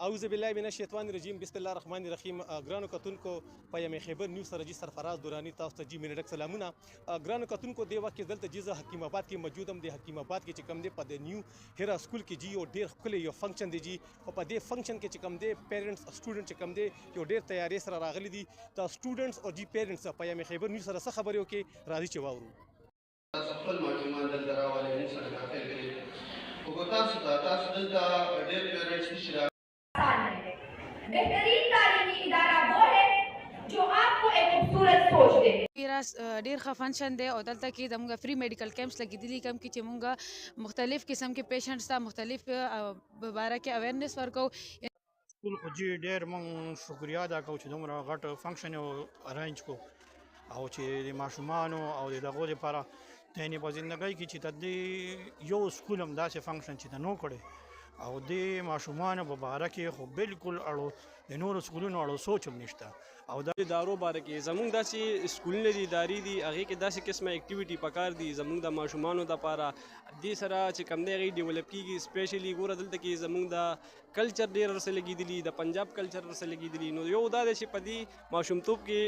اعوذ بالله من الشیطان الرجیم بسم الله الرحمن الرحیم. ګرانو کتونکو په یم خیبر نیوز سره جی سرفراز دورانی تاسو ته جی منډک سلامونه. ګرانو کتونکو د وخت دلته جی زه حکیم آباد کې موجود هم. د حکیم آباد کې چې کوم دی په د نیو هیرا سکول کې جی یو ډیر ښکلی یو فنکشن دی جی او په دې فنکشن کې چې کوم دی پیرنټس سټوډنټ چې کوم دی یو ډیر تیاری سره راغلي دي. دا سټوډنټس او جی پیرنټس په یم خیبر نیوز سره څه خبرې وکړي راځي چې واورو. تاسو خپل ماشومان دلته راولئ موږ سره داخل کړي خو تاسو دلته ډېر پیرنټس نشي बेहतरीन तालीमी इदारा वो है जो आपको एक खूबसूरत सोच दे. ډیر ښه فنکشن دی او دلته کې زموږ فری میډیکل کیمپس لګېدلي کوم کې چې موږ مختلف قسم کې پیشنټس ته مختلف باره کې اویرنس ورکو. سکول خو جی ډېر موږ شکریا ادا کوو چې دومره غټ فنکشن یې ارینج کو او چې د ماشومانو او د دغو لپاره یعنې په زندګۍ کې چې د دې یو سکول هم داسې فنکشن چې د نو کړی او د ماشومانو په باره کې خو بالکل اړو د نورو سکولونو اړو سوچ هم نشته. او د ادارو باره کې زموږ داسې سکولونه دي ادارې دي هغې کې داسې قسمه اکټیویټي پکار دي زموږ د ماشومانو دپاره دې سره چې کوم دی هغې ډیولپ کېږي. سپیشلي ګوره دلته کې زموږ د کلچر ډېر ورسره لګېدلي د پنجاب کلچر ورسره لګېدلي. نو یو دا دی چې په دې ماشومتوب کې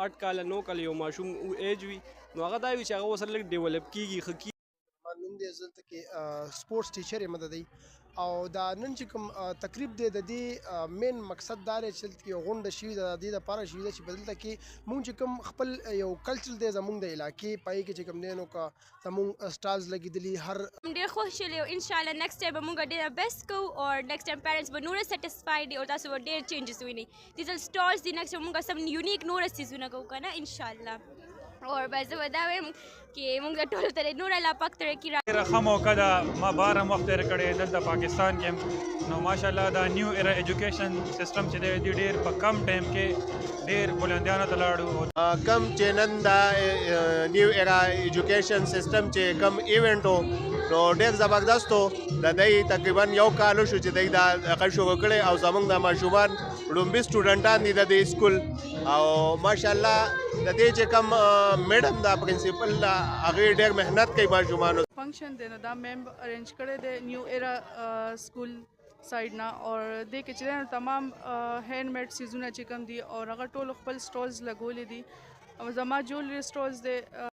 8 کاله 9 کاله یو ماشوم ایج وي نو هغه دا وي چې هغه ورسره لږ ډیولپ کېږي ښه کېږي. ما نوم دی دلته کې سپورټس ټیچر یم د دی او دا نن چې کوم تقریب دی د دې مین مقصد دا دی چې دلته کې یو غونډه شوې ده د دې دپاره شوې ده چې په دلته کې مونږ چې کوم خپل یو کلچر دی زمونږ د علاقې په هغې کې چې کوم دی نو که زمونږ سټالز لګېدلي هر ډېر خوشحاله یو انشاءالله نیکسټ ټایم به مونږ ډېر بیسټ کوو او نیکسټ ټایم پیرنټس به نور سیټسفاید دي او تاسو به ډېر چینجز وینئ. دې سټالز دي نیکسټ مونږ سم یونیک نور څیزونه کوو که نه انشاءالله. اور بس زه به دا وایم چې مونږ د ټولو ته نور الله پاک ترقي را ډېره ښه موقع ده. ما بار هم وخت تېر کړی دلته پاکستان کې نو ماشاءالله دا نیو ایرا ایجوکیشن سسټم چې دی ډېر په کم ټایم کې ډېر بلندیانو ته لاړو. کم چې نن دا نیو ایرا ایجوکیشن سیستم چې کم ایونټ و نو ډېر زبردست و. د دی تقریبا یو کال شو چې دی دا هغه شروع کړی او زموږ د ماشومان لومبي سټوډنټان دي د دې سکول او ماشاءالله د دې چې کم میډم دا پرنسپل دا هغې ډېر محنت کوي ماشومانو. فنکشن دی نو دا میم ارینج کړی دی نیو ایرا سکول سایډ نه اور دې کې چې دی تمام هینډ میډ څیزونه چې کوم دي او هغه ټول خپل سټالز لګولی دي او زما جولري سټالز دی